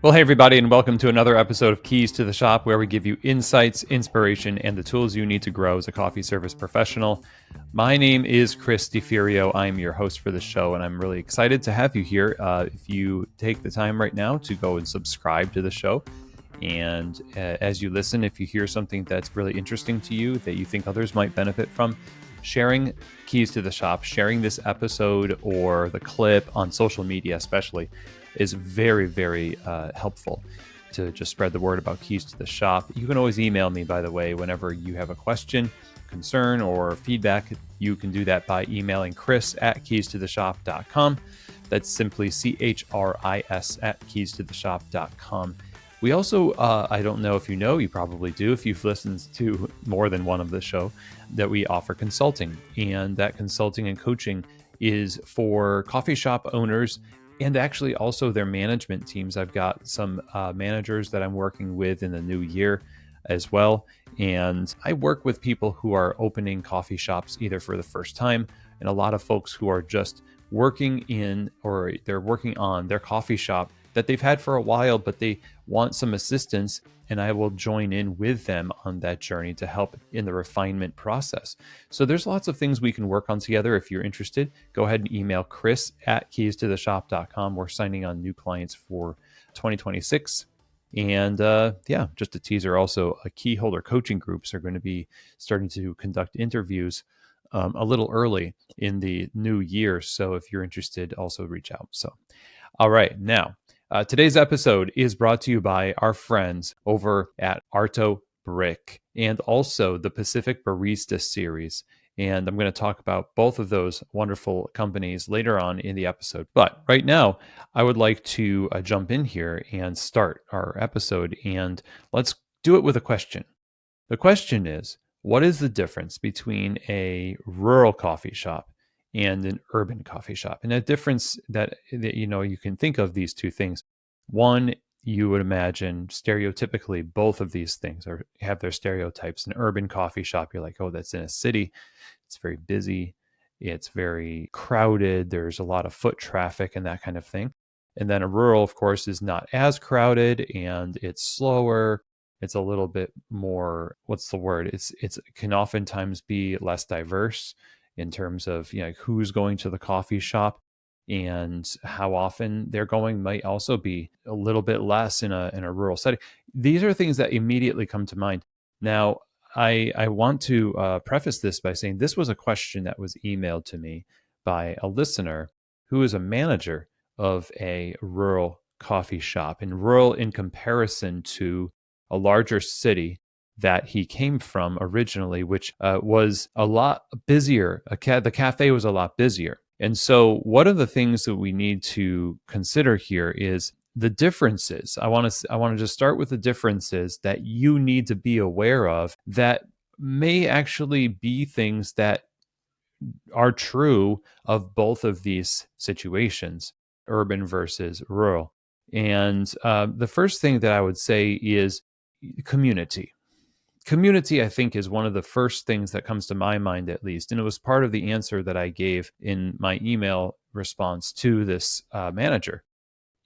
Well, hey, everybody, and welcome to another episode of Keys to the Shop, where we give you insights, inspiration, and the tools you need to grow as a coffee service professional. My name is Chris DeFirio. I'm your host for the show, and I'm really excited to have you here. If you take the time right now to go and subscribe to the show, and as you listen, if you hear something that's really interesting to you that you think others might benefit from, sharing Keys to the Shop, sharing this episode or the clip on social media especially, is very, very helpful to just spread the word about Keys to the Shop. You can always email me, by the way, whenever you have a question, concern, or feedback. You can do that by emailing chris@keystotheshop.com. That's simply CHRIS at keystotheshop.com. We also, I don't know if you know, you probably do if you've listened to more than one of the show, that we offer consulting. And that consulting and coaching is for coffee shop owners and actually also their management teams. I've got some managers that I'm working with in the new year as well. And I work with people who are opening coffee shops either for the first time, and a lot of folks who are just working in or they're working on their coffee shop that they've had for a while, but they want some assistance, and I will join in with them on that journey to help in the refinement process. So there's lots of things we can work on together. If you're interested, go ahead and email chris@keystotheshop.com. We're signing on new clients for 2026. And just a teaser also, key holder coaching groups are going to be starting to conduct interviews a little early in the new year. So if you're interested, also reach out. So, all right, now, today's episode is brought to you by our friends over at Arto Brick and also the Pacific Barista Series. And I'm going to talk about both of those wonderful companies later on in the episode. But right now, I would like to jump in here and start our episode. And let's do it with a question. The question is, what is the difference between a rural coffee shop and an urban coffee shop? And a difference that you can think of these two things. One, you would imagine stereotypically both of these things have their stereotypes. An urban coffee shop, you're like, oh, that's in a city. It's very busy. It's very crowded. There's a lot of foot traffic and that kind of thing. And then a rural, of course, is not as crowded and it's slower. It's a little bit more, what's the word? It can oftentimes be less diverse in terms of who's going to the coffee shop, and how often they're going might also be a little bit less in a rural setting. These are things that immediately come to mind. Now, I want to preface this by saying this was a question that was emailed to me by a listener who is a manager of a rural coffee shop, and rural in comparison to a larger city that he came from originally, which was a lot busier. The cafe was a lot busier. And so one of the things that we need to consider here is the differences. I want to just start with the differences that you need to be aware of that may actually be things that are true of both of these situations, urban versus rural. And the first thing that I would say is community. Community, I think, is one of the first things that comes to my mind, at least. And it was part of the answer that I gave in my email response to this manager.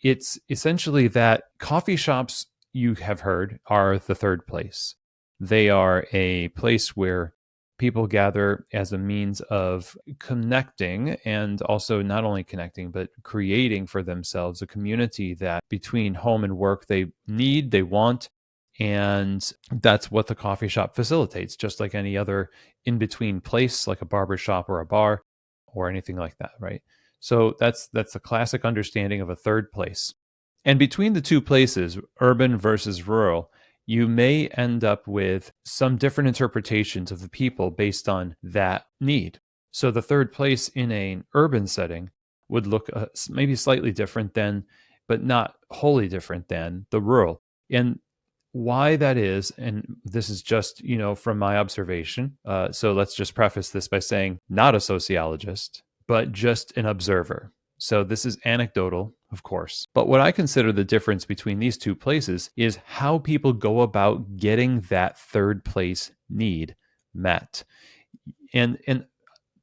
It's essentially that coffee shops, you have heard, are the third place. They are a place where people gather as a means of connecting, and also not only connecting, but creating for themselves a community that between home and work they need, they want. And that's what the coffee shop facilitates, just like any other in-between place, like a barber shop or a bar or anything like that, right? So that's a classic understanding of a third place. And between the two places, urban versus rural, you may end up with some different interpretations of the people based on that need. So the third place in an urban setting would look maybe slightly different than, but not wholly different than, the rural. And why that is, and this is just, from my observation. So let's just preface this by saying, not a sociologist, but just an observer. So this is anecdotal, of course. But what I consider the difference between these two places is how people go about getting that third place need met. And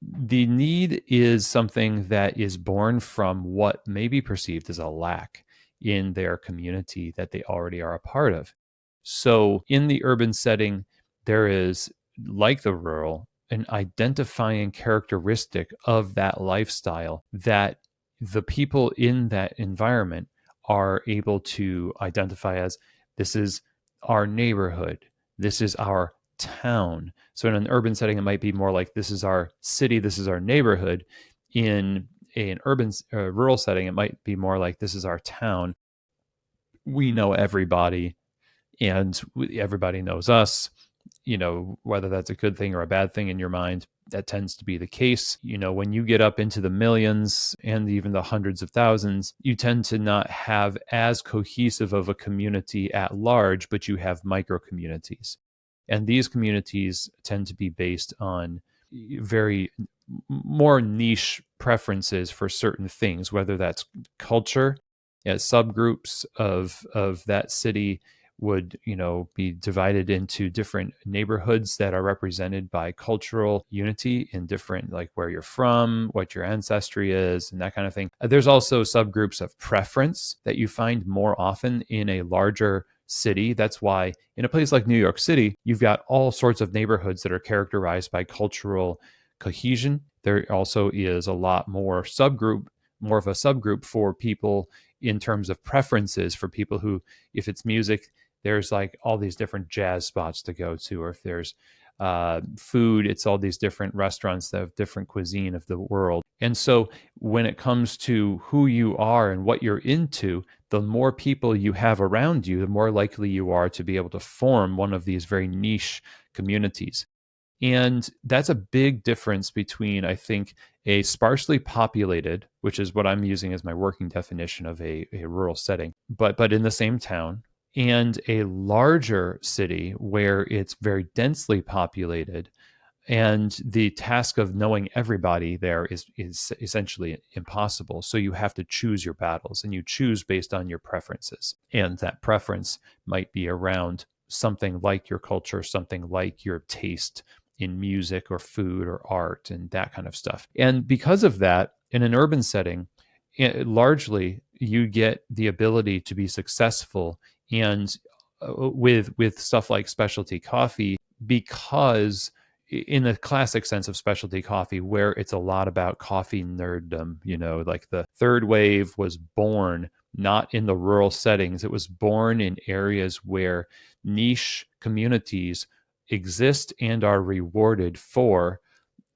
the need is something that is born from what may be perceived as a lack. in their community that they already are a part of. So in the urban setting, there is, like the rural, an identifying characteristic of that lifestyle that the people in that environment are able to identify as, this is our neighborhood, this is our town. So in an urban setting, it might be more like, this is our city, this is our neighborhood. In an urban rural setting, it might be more like, this is our town. We know everybody, and everybody knows us. Whether that's a good thing or a bad thing in your mind, that tends to be the case. When you get up into the millions and even the hundreds of thousands, you tend to not have as cohesive of a community at large, but you have micro communities. And these communities tend to be based on very more niche preferences for certain things, whether that's culture. Subgroups of that city would be divided into different neighborhoods that are represented by cultural unity in different, like where you're from, what your ancestry is, and that kind of thing. There's also subgroups of preference that you find more often in a larger city. That's why in a place like New York City, you've got all sorts of neighborhoods that are characterized by cultural cohesion. There also is a lot more of a subgroup for people in terms of preferences, for people who, if it's music, there's like all these different jazz spots to go to, or if there's food, it's all these different restaurants that have different cuisine of the world. And so when it comes to who you are and what you're into, the more people you have around you, the more likely you are to be able to form one of these very niche communities. And that's a big difference between, I think, a sparsely populated, which is what I'm using as my working definition of a rural setting, but in the same town, and a larger city where it's very densely populated. And the task of knowing everybody there is essentially impossible. So you have to choose your battles, and you choose based on your preferences. And that preference might be around something like your culture, something like your taste in music or food or art and that kind of stuff. And because of that, in an urban setting, largely you get the ability to be successful and with stuff like specialty coffee, because in the classic sense of specialty coffee, where it's a lot about coffee nerddom, like the third wave was born not in the rural settings. It was born in areas where niche communities exist and are rewarded for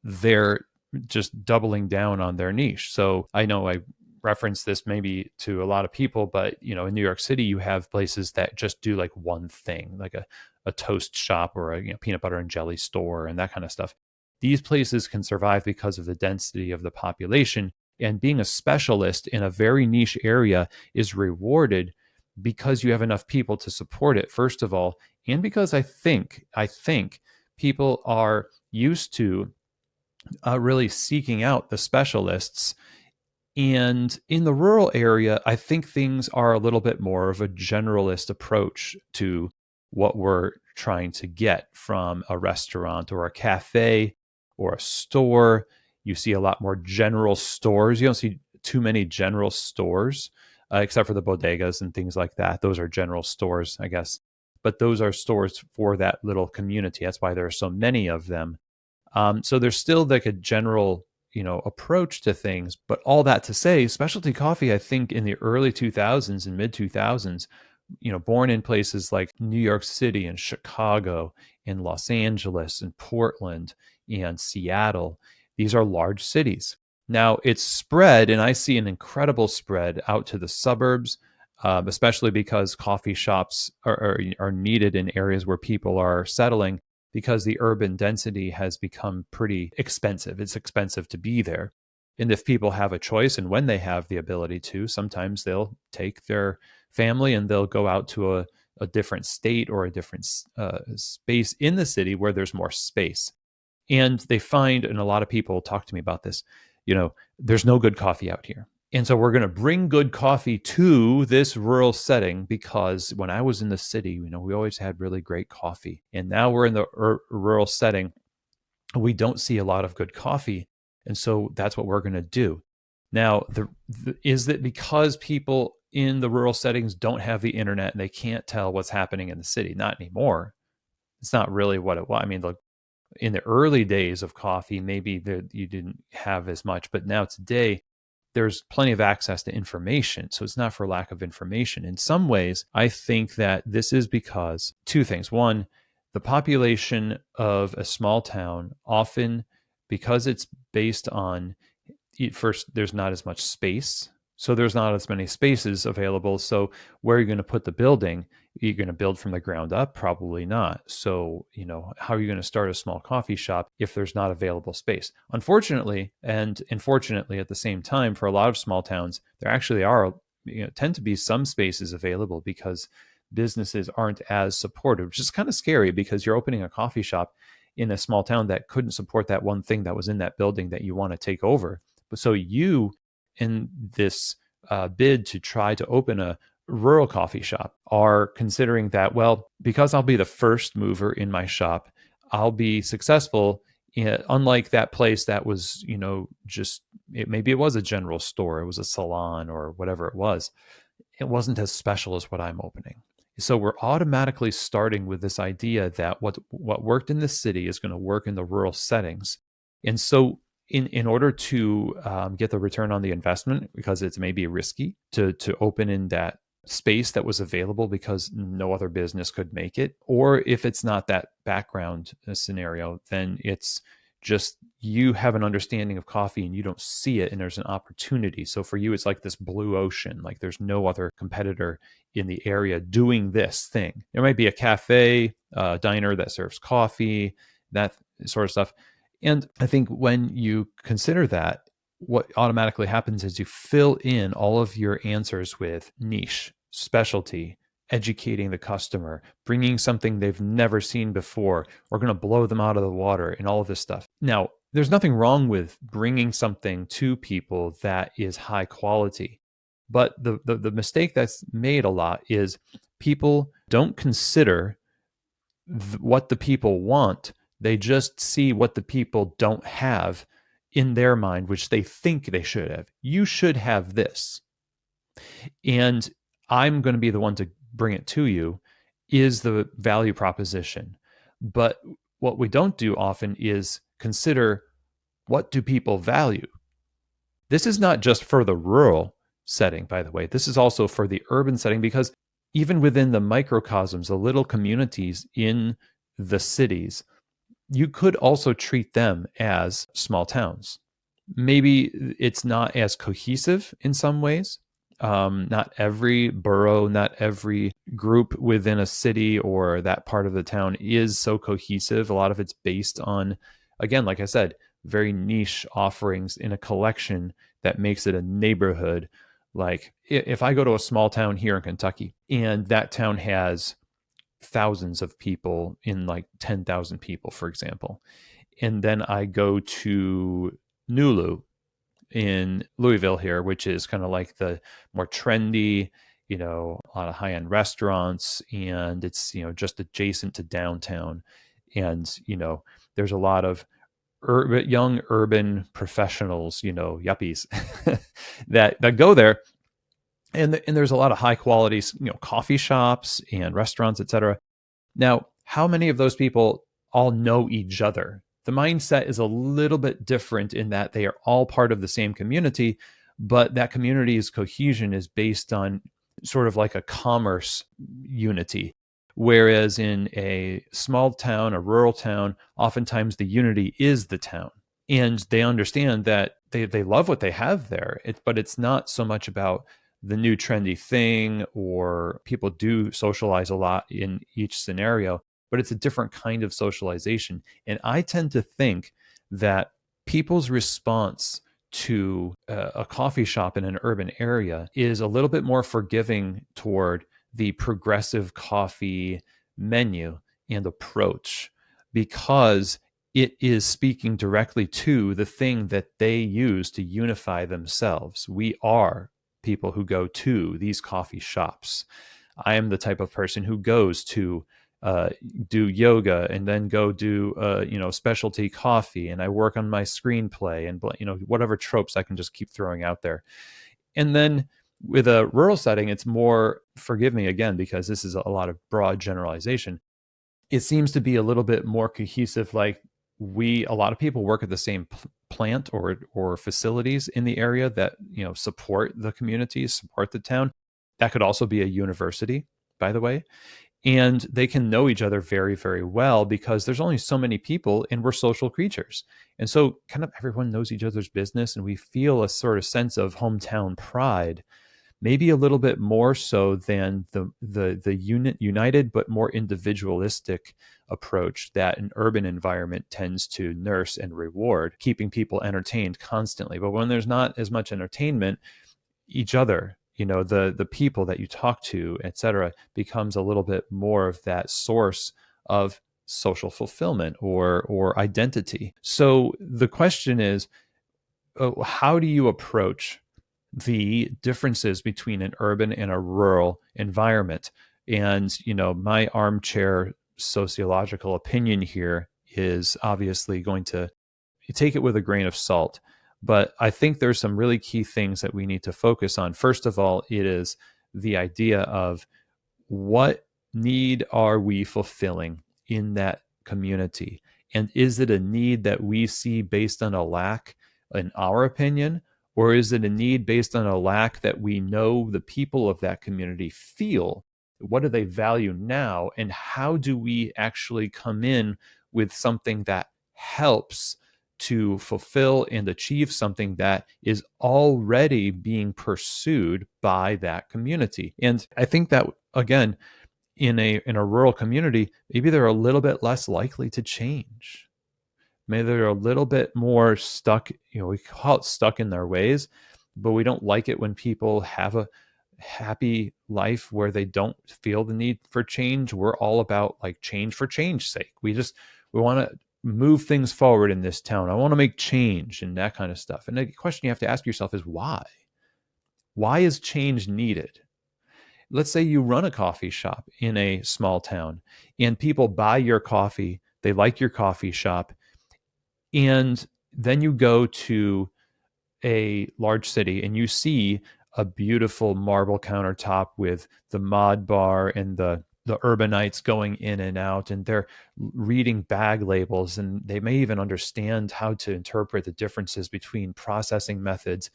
their just doubling down on their niche. So I know I reference this maybe to a lot of people, but in New York City, you have places that just do like one thing, like a toast shop or a peanut butter and jelly store and that kind of stuff. These places can survive because of the density of the population, and being a specialist in a very niche area is rewarded because you have enough people to support it, first of all, and because I think people are used to really seeking out the specialists. And in the rural area, I think things are a little bit more of a generalist approach to what we're trying to get from a restaurant or a cafe or a store. You see a lot more general stores. You don't see too many general stores, except for the bodegas and things like that. Those are general stores, I guess. But those are stores for that little community. That's why there are so many of them. So there's still like a general, approach to things. But all that to say, specialty coffee, I think in the early 2000s and mid 2000s, born in places like New York City and Chicago and Los Angeles and Portland and Seattle, these are large cities. Now it's spread, and I see an incredible spread out to the suburbs, especially because coffee shops are needed in areas where people are settling, because the urban density has become pretty expensive. It's expensive to be there. And if people have a choice, and when they have the ability to, sometimes they'll take their family and they'll go out to a different state or a different space in the city where there's more space. And they find, and a lot of people talk to me about this, there's no good coffee out here. And so we're going to bring good coffee to this rural setting, because when I was in the city, we always had really great coffee. And now we're in the rural setting. We don't see a lot of good coffee. And so that's what we're going to do. Now, is that because people in the rural settings don't have the internet and they can't tell what's happening in the city. Not anymore. It's not really what it was. I mean, in the early days of coffee, maybe you didn't have as much, but now today there's plenty of access to information. So it's not for lack of information. In some ways, I think that this is because two things. One, the population of a small town often, because it's based on, first, there's not as much space. So there's not as many spaces available. So where are you going to put the building? You're going to build from the ground up? Probably not. So, how are you going to start a small coffee shop if there's not available space? Unfortunately, and unfortunately at the same time, for a lot of small towns, there actually are, tend to be some spaces available because businesses aren't as supportive, which is kind of scary because you're opening a coffee shop in a small town that couldn't support that one thing that was in that building that you want to take over. But so you, in this bid to try to open a rural coffee shop, are considering that, well, because I'll be the first mover in my shop, I'll be successful. Unlike that place that was, maybe it was a general store, it was a salon or whatever it wasn't as special as what I'm opening. So we're automatically starting with this idea that what worked in the city is going to work in the rural settings. And so in order to get the return on the investment, because it's maybe risky to open in that space that was available because no other business could make it, or if it's not that background scenario, then it's just you have an understanding of coffee and you don't see it and there's an opportunity. So for you, it's like this blue ocean, like there's no other competitor in the area doing this thing. There might be a cafe, diner that serves coffee, that sort of stuff. And I think when you consider that, what automatically happens is you fill in all of your answers with niche, specialty, educating the customer, bringing something they've never seen before. We're going to blow them out of the water and all of this stuff. Now, there's nothing wrong with bringing something to people that is high quality. But the mistake that's made a lot is people don't consider what the people want. They just see what the people don't have in their mind, which they think they should have. You should have this. And I'm going to be the one to bring it to you is the value proposition. But what we don't do often is consider, what do people value? This is not just for the rural setting, by the way. This is also for the urban setting, because even within the microcosms, the little communities in the cities, you could also treat them as small towns. Maybe it's not as cohesive in some ways. Not every borough, not every group within a city or that part of the town is so cohesive. A lot of it's based on, again, like I said, very niche offerings in a collection that makes it a neighborhood. Like if I go to a small town here in Kentucky and that town has thousands of people, in like 10,000 people, for example, and then I go to Nulu in Louisville here, which is kind of like the more trendy, a lot of high-end restaurants, and it's, just adjacent to downtown. And, there's a lot of young urban professionals, yuppies that go there. And there's a lot of high quality, coffee shops and restaurants, etc. Now, how many of those people all know each other? The mindset is a little bit different in that they are all part of the same community, but that community's cohesion is based on sort of like a commerce unity. Whereas in a small town, a rural town, oftentimes the unity is the town. And they understand that they love what they have there, but it's not so much about the new trendy thing, or people do socialize a lot in each scenario, but it's a different kind of socialization. And I tend to think that people's response to a coffee shop in an urban area is a little bit more forgiving toward the progressive coffee menu and approach, because it is speaking directly to the thing that they use to unify themselves. We are people who go to these coffee shops. I am the type of person who goes to do yoga and then go do specialty coffee, and I work on my screenplay and whatever tropes I can just keep throwing out there. And then With a rural setting, it's more, forgive me again, because this is a lot of broad generalization. It seems to be a little bit more cohesive. Like a lot of people work at the same plant or facilities in the area that, support the community, support the town. That could also be a university, by the way. And they can know each other very, very well because there's only so many people and we're social creatures. And so kind of everyone knows each other's business and we feel a sort of sense of hometown pride, maybe a little bit more so than the united but more individualistic approach that an urban environment tends to nurse and reward, keeping people entertained constantly. But when there's not as much entertainment, each other, the people that you talk to, etc., becomes a little bit more of that source of social fulfillment or identity. So the question is, how do you approach the differences between an urban and a rural environment? And, my armchair sociological opinion here is obviously going to take it with a grain of salt. But I think there's some really key things that we need to focus on. First of all, it is the idea of what need are we fulfilling in that community? And is it a need that we see based on a lack, in our opinion? Or is it a need based on a lack that we know the people of that community feel? What do they value now? And how do we actually come in with something that helps to fulfill and achieve something that is already being pursued by that community? And I think that, again, in a rural community, maybe they're a little bit less likely to change. Maybe they're a little bit more stuck, we call it stuck in their ways, but we don't like it when people have a happy life where they don't feel the need for change. We're all about like change for change's sake. We want to move things forward in this town. I want to make change and that kind of stuff. And the question you have to ask yourself is why? Why is change needed? Let's say you run a coffee shop in a small town and people buy your coffee, they like your coffee shop, and then you go to a large city and you see a beautiful marble countertop with the mod bar and the urbanites going in and out, and they're reading bag labels, and they may even understand how to interpret the differences between processing methods.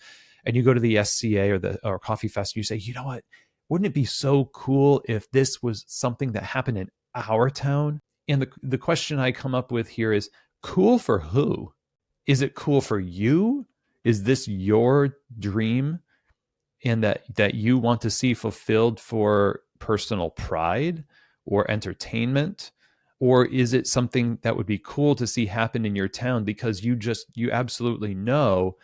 And you go to the SCA or Coffee Fest, and you say, you know what? Wouldn't it be so cool if this was something that happened in our town? And the question I come up with here is, cool for who? Is it cool for you? Is this your dream and that you want to see fulfilled for personal pride or entertainment? Or is it something that would be cool to see happen in your town because you absolutely know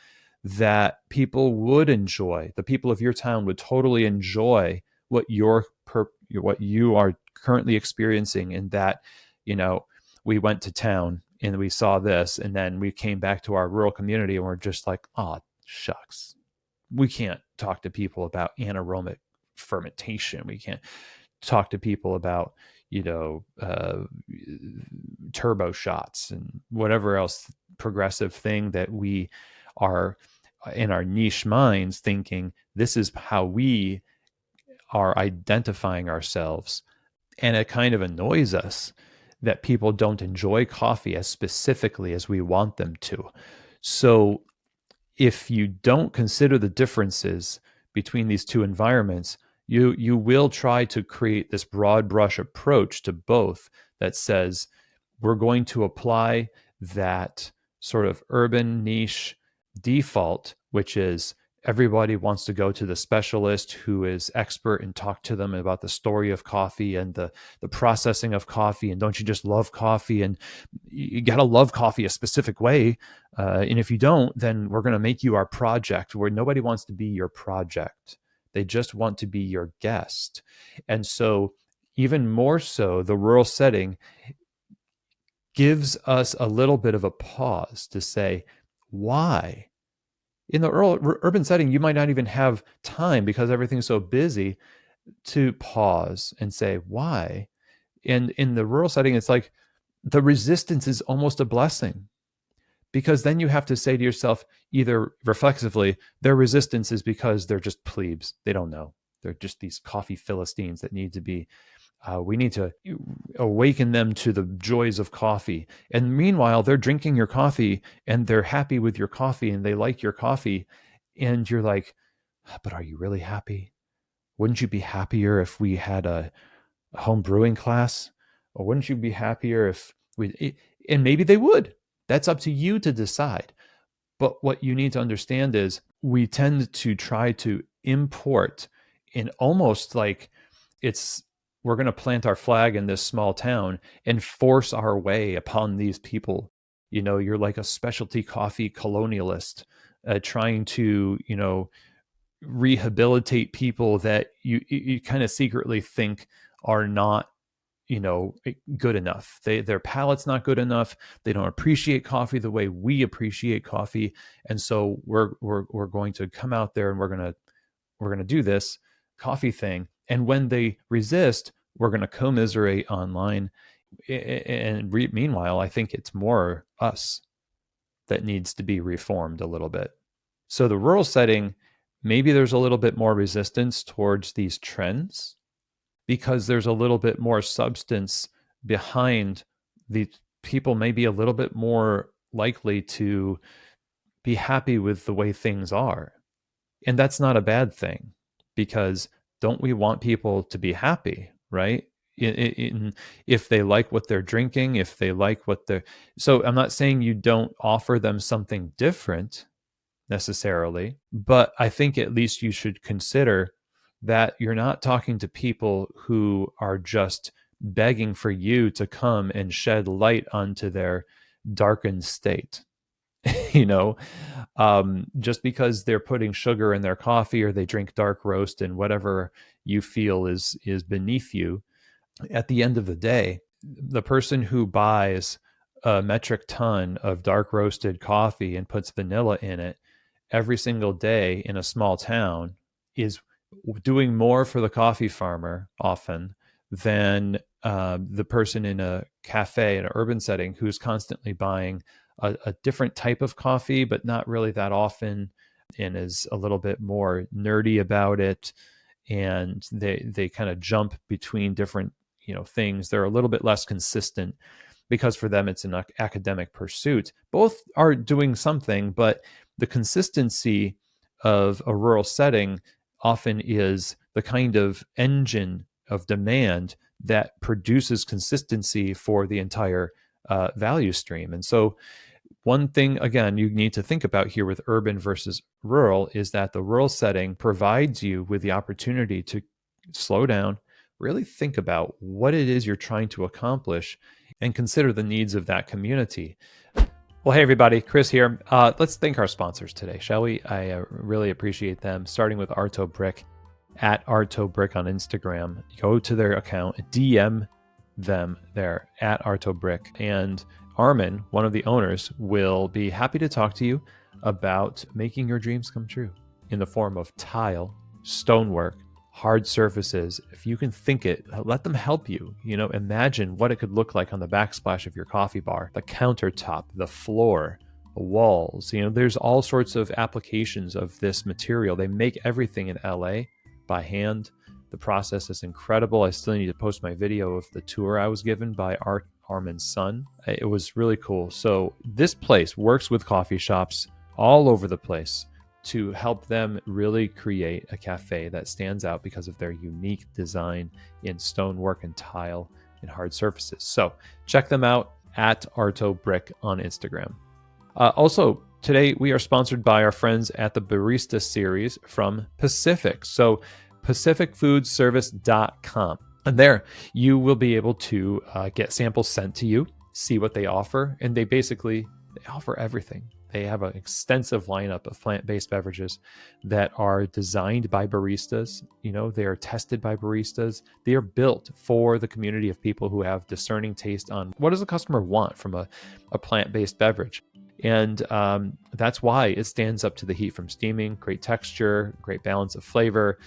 that people would enjoy, the people of your town would totally enjoy what what you are currently experiencing, and that, we went to town and we saw this, and then we came back to our rural community and we're just like, oh shucks, we can't talk to people about anaerobic fermentation. We can't talk to people about, turbo shots and whatever else progressive thing that we are in our niche minds thinking this is how we are identifying ourselves. And it kind of annoys us that people don't enjoy coffee as specifically as we want them to. So if you don't consider the differences between these two environments, you will try to create this broad brush approach to both that says we're going to apply that sort of urban niche default, which is everybody wants to go to the specialist who is expert and talk to them about the story of coffee and the processing of coffee. And don't you just love coffee? And you got to love coffee a specific way. And if you don't, then we're going to make you our project, where nobody wants to be your project. They just want to be your guest. And so even more so, the rural setting gives us a little bit of a pause to say, why? In the urban setting, you might not even have time because everything's so busy to pause and say, why? And in the rural setting, it's like the resistance is almost a blessing because then you have to say to yourself, either reflexively, their resistance is because they're just plebes. They don't know. They're just these coffee Philistines that need to be, we need to awaken them to the joys of coffee. And meanwhile, they're drinking your coffee and they're happy with your coffee and they like your coffee. And you're like, but are you really happy? Wouldn't you be happier if we had a home brewing class? Or wouldn't you be happier if we, and maybe they would. That's up to you to decide. But what you need to understand is we tend to try to import in almost like it's, we're going to plant our flag in this small town and force our way upon these people. You know, you're like a specialty coffee colonialist, trying to, you know, rehabilitate people that you kind of secretly think are not, you know, good enough. Their palate's not good enough. They don't appreciate coffee the way we appreciate coffee, and so we're going to come out there and we're gonna do this coffee thing. And when they resist, we're gonna commiserate online. And meanwhile, I think it's more us that needs to be reformed a little bit. So the rural setting, maybe there's a little bit more resistance towards these trends because there's a little bit more substance behind the people, maybe a little bit more likely to be happy with the way things are. And that's not a bad thing, because don't we want people to be happy, right? If they like what they're drinking, if they like what they're, so I'm not saying you don't offer them something different necessarily, but I think at least you should consider that you're not talking to people who are just begging for you to come and shed light onto their darkened state. You know, just because they're putting sugar in their coffee or they drink dark roast and whatever you feel is beneath you, at the end of the day, the person who buys a metric ton of dark roasted coffee and puts vanilla in it every single day in a small town is doing more for the coffee farmer often than the person in a cafe in an urban setting who's constantly buying a different type of coffee, but not really that often, and is a little bit more nerdy about it. And they kind of jump between different, you know, things. They're a little bit less consistent because for them it's an academic pursuit. Both are doing something, but the consistency of a rural setting often is the kind of engine of demand that produces consistency for the entire value stream. And so one thing, again, you need to think about here with urban versus rural is that the rural setting provides you with the opportunity to slow down, really think about what it is you're trying to accomplish, and consider the needs of that community. Well, hey, everybody, Chris here. Let's thank our sponsors today, shall we? I really appreciate them, starting with Arto Brick, at Arto Brick on Instagram. Go to their account, DM them there, at Arto Brick. And Armin, one of the owners, will be happy to talk to you about making your dreams come true in the form of tile, stonework, hard surfaces. If you can think it, let them help you. You know, imagine what it could look like on the backsplash of your coffee bar, the countertop, the floor, the walls. You know, there's all sorts of applications of this material. They make everything in LA by hand. The process is incredible. I still need to post my video of the tour I was given by Armin's son. It was really cool. So this place works with coffee shops all over the place to help them really create a cafe that stands out because of their unique design in stonework and tile and hard surfaces. So check them out at Arto Brick on Instagram. Also, today we are sponsored by our friends at the Barista Series from Pacific. So pacificfoodservice.com. And there you will be able to get samples sent to you, see what they offer, and they offer everything. They have an extensive lineup of plant-based beverages that are designed by baristas. You know, they are tested by baristas. They are built for the community of people who have discerning taste on what does a customer want from a plant-based beverage. And that's why it stands up to the heat from steaming, great texture, great balance of flavor.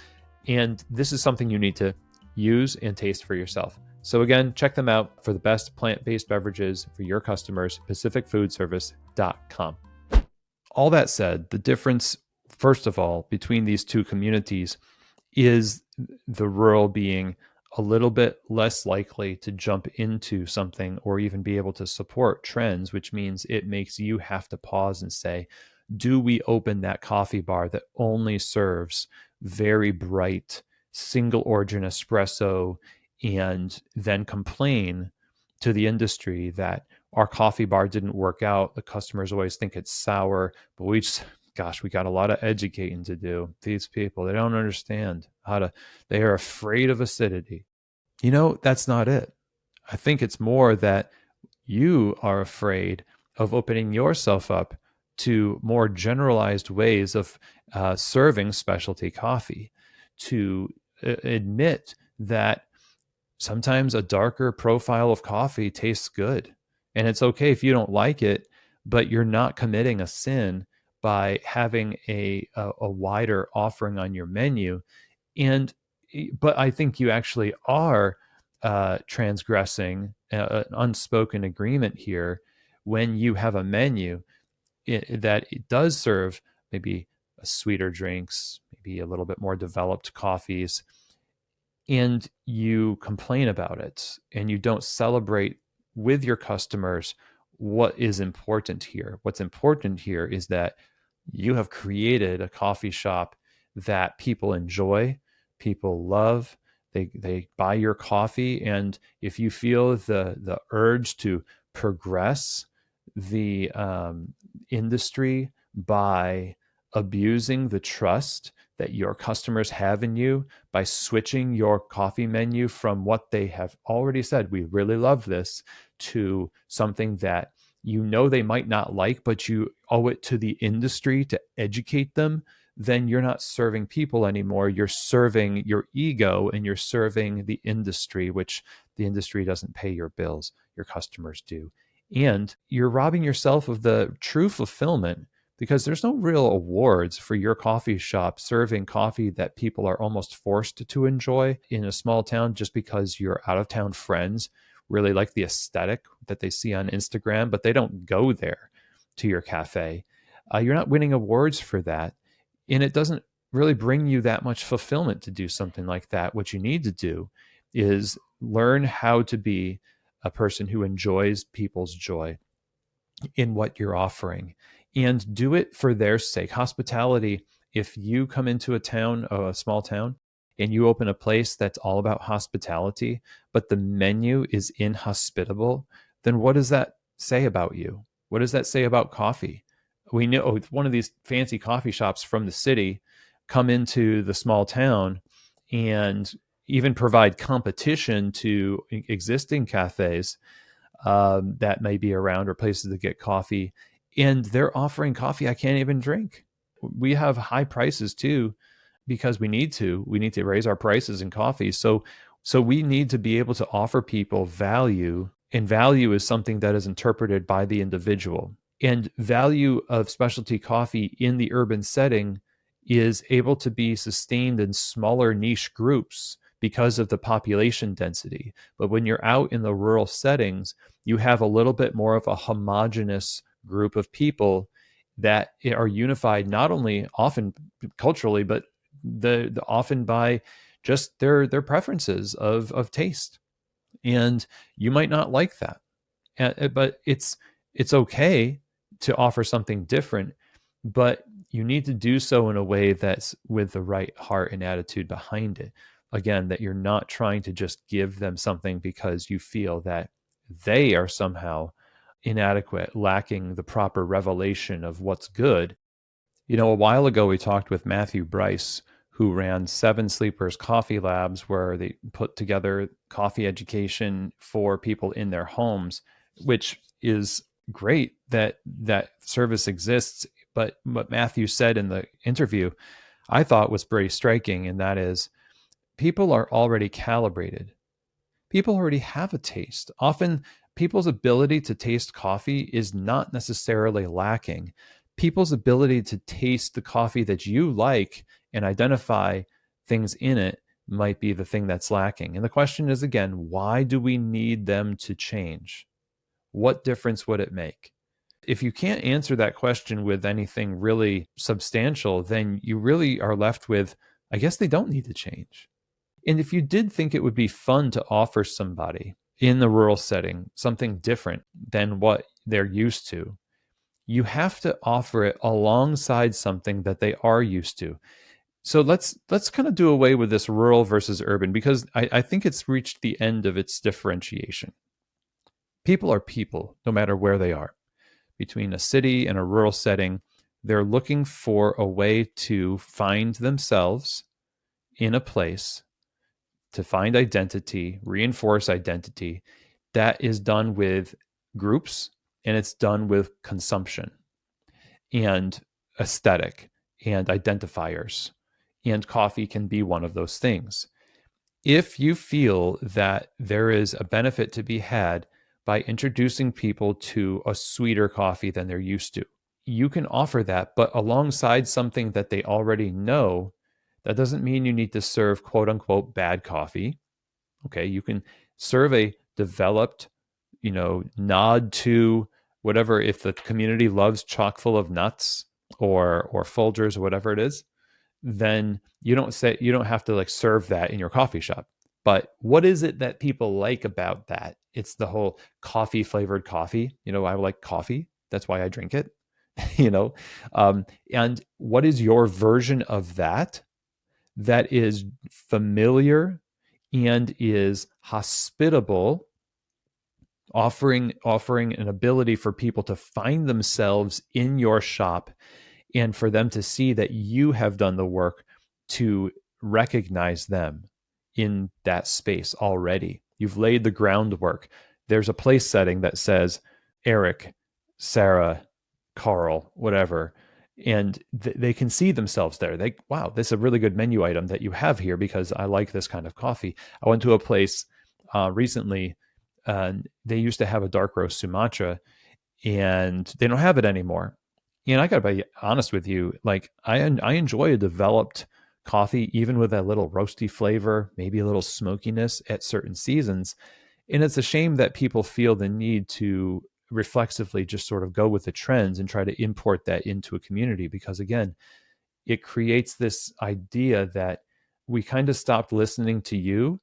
And this is something you need to use and taste for yourself. So again, check them out for the best plant-based beverages for your customers, pacificfoodservice.com. All that said, the difference, first of all, between these two communities is the rural being a little bit less likely to jump into something or even be able to support trends, which means it makes you have to pause and say, do we open that coffee bar that only serves very bright single origin espresso and then complain to the industry that our coffee bar didn't work out? The customers always think it's sour, but we got a lot of educating to do. These people, they don't understand they are afraid of acidity. That's not it. I think it's more that you are afraid of opening yourself up to more generalized ways of serving specialty coffee, to admit that sometimes a darker profile of coffee tastes good. And it's okay if you don't like it, but you're not committing a sin by having a wider offering on your menu. But I think you actually are transgressing an unspoken agreement here when you have a menu that it does serve maybe sweeter drinks, maybe a little bit more developed coffees, and you complain about it and you don't celebrate with your customers what is important here. What's important here is that you have created a coffee shop that people enjoy, people love. They buy your coffee, and if you feel the urge to progress the industry by abusing the trust that your customers have in you by switching your coffee menu from what they have already said, we really love this, to something that they might not like, but you owe it to the industry to educate them, then you're not serving people anymore. You're serving your ego and you're serving the industry, which the industry doesn't pay your bills. Your customers do. And you're robbing yourself of the true fulfillment, because there's no real awards for your coffee shop serving coffee that people are almost forced to enjoy in a small town just because your out of town friends really like the aesthetic that they see on Instagram, but they don't go there to your cafe. You're not winning awards for that. And it doesn't really bring you that much fulfillment to do something like that. What you need to do is learn how to be a person who enjoys people's joy in what you're offering, and do it for their sake. Hospitality, if you come into a small town, and you open a place that's all about hospitality, but the menu is inhospitable, then what does that say about you? What does that say about coffee? We know one of these fancy coffee shops from the city come into the small town and even provide competition to existing cafes that may be around, or places to get coffee. And they're offering coffee I can't even drink. We have high prices too, because we need to. We need to raise our prices in coffee. So we need to be able to offer people value, and value is something that is interpreted by the individual. And value of specialty coffee in the urban setting is able to be sustained in smaller niche groups because of the population density. But when you're out in the rural settings, you have a little bit more of a homogenous group of people that are unified not only often culturally, but the often by just their preferences of taste. And you might not like that, but it's okay to offer something different, but you need to do so in a way that's with the right heart and attitude behind it. Again, that you're not trying to just give them something because you feel that they are somehow inadequate, lacking the proper revelation of what's good. A while ago, we talked with Matthew Bryce, who ran Seven Sleepers Coffee Labs, where they put together coffee education for people in their homes, which is great that that service exists. But what Matthew said in the interview, I thought was pretty striking, and that is, people are already calibrated. People already have a taste. Often, people's ability to taste coffee is not necessarily lacking. People's ability to taste the coffee that you like and identify things in it might be the thing that's lacking. And the question is, again, why do we need them to change? What difference would it make? If you can't answer that question with anything really substantial, then you really are left with, I guess they don't need to change. And if you did think it would be fun to offer somebody in the rural setting something different than what they're used to, you have to offer it alongside something that they are used to. So let's kind of do away with this rural versus urban, because I think it's reached the end of its differentiation. People are people, no matter where they are. Between a city and a rural setting, they're looking for a way to find themselves in a place, to find identity, reinforce identity. That is done with groups, and it's done with consumption and aesthetic and identifiers. And coffee can be one of those things. If you feel that there is a benefit to be had by introducing people to a sweeter coffee than they're used to, you can offer that, but alongside something that they already know. That doesn't mean you need to serve quote unquote bad coffee. Okay, you can serve a developed, nod to whatever. If the community loves chock full of nuts or Folgers or whatever it is, then you don't have to like serve that in your coffee shop. But what is it that people like about that? It's the whole coffee flavored coffee. I like coffee. That's why I drink it. you know, and what is your version of that that is familiar and is hospitable, offering an ability for people to find themselves in your shop, and for them to see that you have done the work to recognize them in that space already. You've laid the groundwork. There's a place setting that says Eric, Sarah, Carl, whatever, and they can see themselves there. Wow, this is a really good menu item that you have here because I like this kind of coffee. I went to a place recently, and they used to have a dark roast Sumatra, and they don't have it anymore. I got to be honest with you, like I enjoy a developed coffee, even with that little roasty flavor, maybe a little smokiness at certain seasons. And it's a shame that people feel the need to reflexively just sort of go with the trends and try to import that into a community, because again, it creates this idea that we kind of stopped listening to you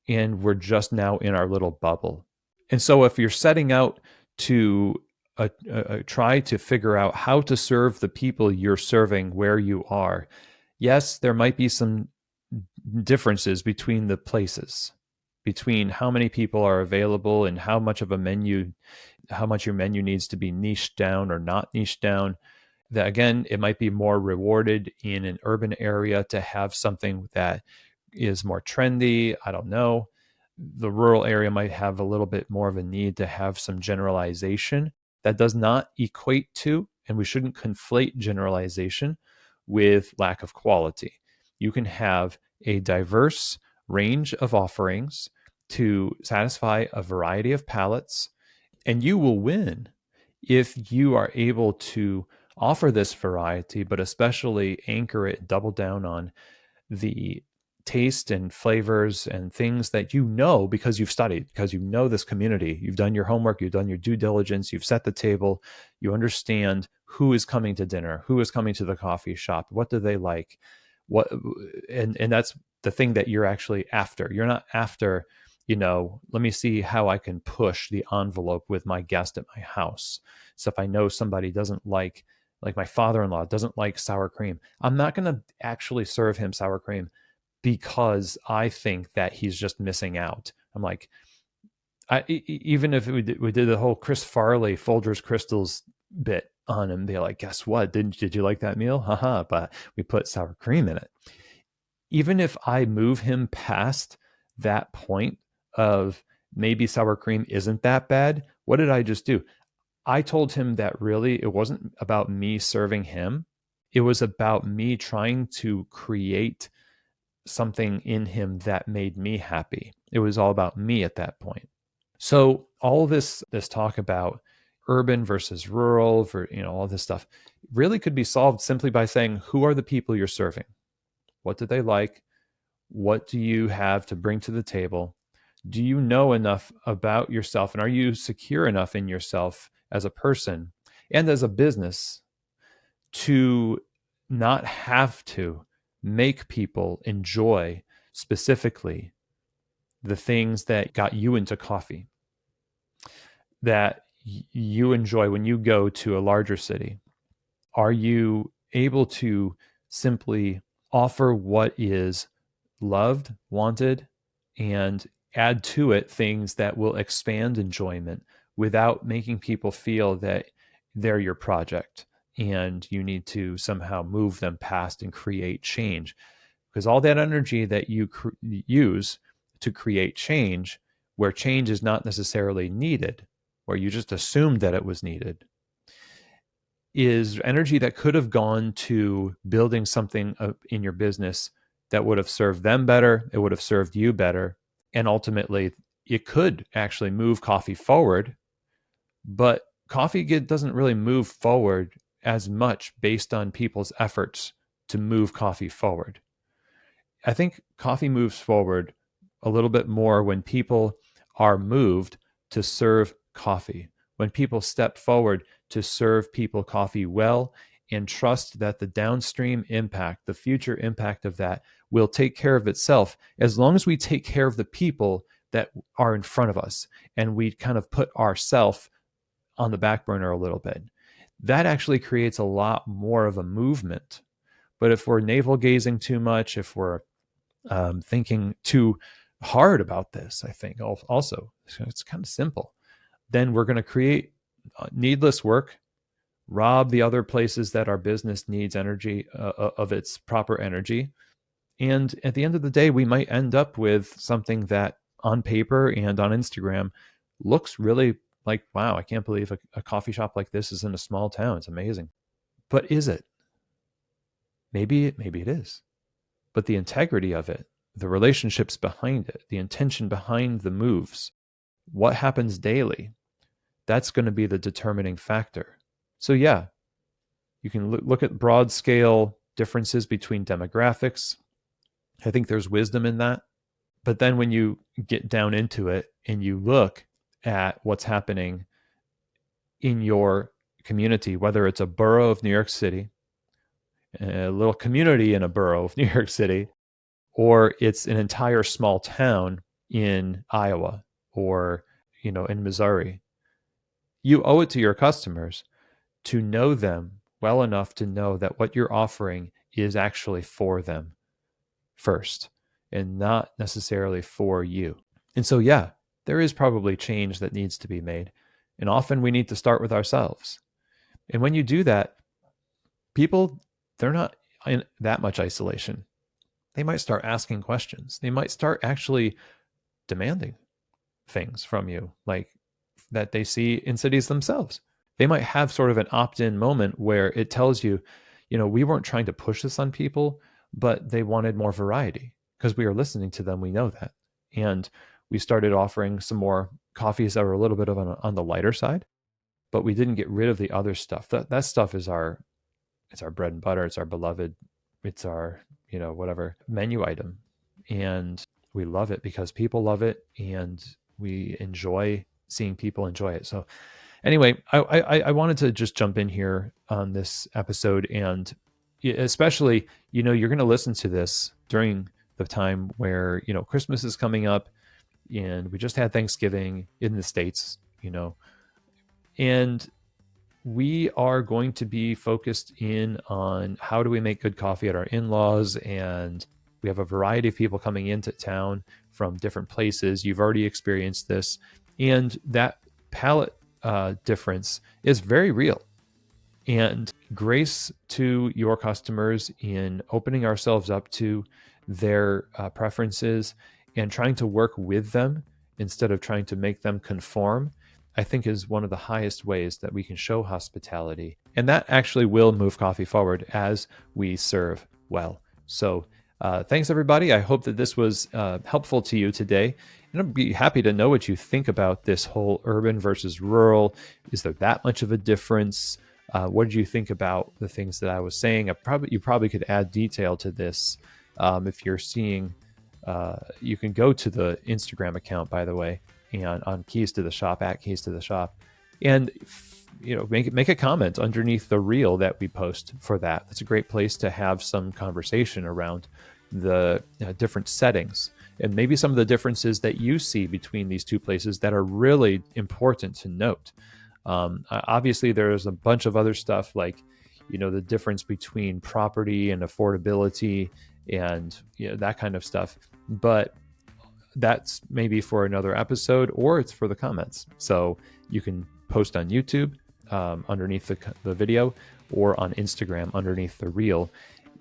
and we're just now in our little bubble. And so if you're setting out to try to figure out how to serve the people you're serving where you are, yes, there might be some differences between the places, between how many people are available and how much of a menu, how much your menu needs to be niched down or not niched down. That again, it might be more rewarded in an urban area to have something that is more trendy. I don't know. The rural area might have a little bit more of a need to have some generalization. That does not equate to, and we shouldn't conflate generalization with lack of quality. You can have a diverse range of offerings to satisfy a variety of palates, and you will win if you are able to offer this variety, but especially anchor it, double down on the taste and flavors and things that because you've studied, because this community, you've done your homework, you've done your due diligence, you've set the table, you understand who is coming to dinner, who is coming to the coffee shop, what do they like, and that's the thing that you're actually after. You're not after, let me see how I can push the envelope with my guest at my house. So if I know somebody doesn't like my father-in-law doesn't like sour cream, I'm not going to actually serve him sour cream because I think that he's just missing out. I'm like, even if we did the whole Chris Farley Folgers Crystals bit on him, they're like, guess what? Did you like that meal? Haha, but we put sour cream in it. Even if I move him past that point of maybe sour cream isn't that bad, what did I just do? I told him that really it wasn't about me serving him. It was about me trying to create something in him that made me happy. It was all about me at that point. So all this talk about urban versus rural, all this stuff really could be solved simply by saying, who are the people you're serving? What do they like? What do you have to bring to the table? Do you know enough about yourself? And are you secure enough in yourself as a person and as a business to not have to make people enjoy specifically the things that got you into coffee, that you enjoy when you go to a larger city? Are you able to simply offer what is loved, wanted, and add to it things that will expand enjoyment without making people feel that they're your project and you need to somehow move them past and create change? Because all that energy that you use to create change, where change is not necessarily needed, where you just assumed that it was needed, is energy that could have gone to building something in your business that would have served them better, it would have served you better, and ultimately it could actually move coffee forward. But coffee doesn't really move forward as much based on people's efforts to move coffee forward. I think coffee moves forward a little bit more when people are moved to serve coffee, when people step forward to serve people coffee well and trust that the downstream impact, the future impact of that will take care of itself as long as we take care of the people that are in front of us and we kind of put ourselves on the back burner a little bit. That actually creates a lot more of a movement. But if we're navel gazing too much, if we're thinking too hard about this, I think also it's kind of simple, then we're going to create needless work, rob the other places that our business needs energy of its proper energy. And at the end of the day, we might end up with something that on paper and on Instagram looks really like, wow, I can't believe a coffee shop like this is in a small town. It's amazing. But is it? Maybe it is. But the integrity of it, the relationships behind it, the intention behind the moves, what happens daily, that's going to be the determining factor. So yeah, you can look at broad scale differences between demographics. I think there's wisdom in that. But then when you get down into it and you look at what's happening in your community, whether it's a borough of New York City, a little community in a borough of New York City, or it's an entire small town in Iowa or, in Missouri, you owe it to your customers to know them well enough to know that what you're offering is actually for them first and not necessarily for you. And so, yeah, there is probably change that needs to be made. And often we need to start with ourselves. And when you do that, people, they're not in that much isolation. They might start asking questions. They might start actually demanding things from you, like that they see in cities themselves. They might have sort of an opt-in moment where it tells you, we weren't trying to push this on people, but they wanted more variety because we are listening to them. We know that. And we started offering some more coffees that were a little bit of on the lighter side, but we didn't get rid of the other stuff. That stuff is it's our bread and butter. It's our beloved. It's our, whatever menu item. And we love it because people love it and we enjoy seeing people enjoy it. So anyway, I wanted to just jump in here on this episode, and especially, you're going to listen to this during the time where, Christmas is coming up and we just had Thanksgiving in the States, and we are going to be focused in on how do we make good coffee at our in-laws. And we have a variety of people coming into town from different places. You've already experienced this. And that palate difference is very real. And grace to your customers in opening ourselves up to their preferences and trying to work with them instead of trying to make them conform, I think is one of the highest ways that we can show hospitality. And that actually will move coffee forward as we serve well. So thanks, everybody. I hope that this was helpful to you today. And I'd be happy to know what you think about this whole urban versus rural. Is there that much of a difference? What did you think about the things that I was saying? You probably could add detail to this if you're seeing you can go to the Instagram account, by the way, and on Keys to the Shop, at Keys to the Shop, and make a comment underneath the reel that we post for that. That's a great place to have some conversation around the different settings and maybe some of the differences that you see between these two places that are really important to note. Obviously, there's a bunch of other stuff like, the difference between property and affordability and that kind of stuff. But that's maybe for another episode, or it's for the comments. So you can post on YouTube underneath the video, or on Instagram underneath the reel.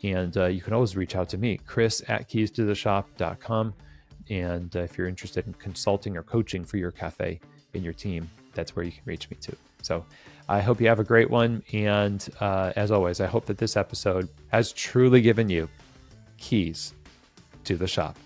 And you can always reach out to me, Chris at keystotheshop.com. And if you're interested in consulting or coaching for your cafe and your team, that's where you can reach me too. So I hope you have a great one. And as always, I hope that this episode has truly given you keys to the shop.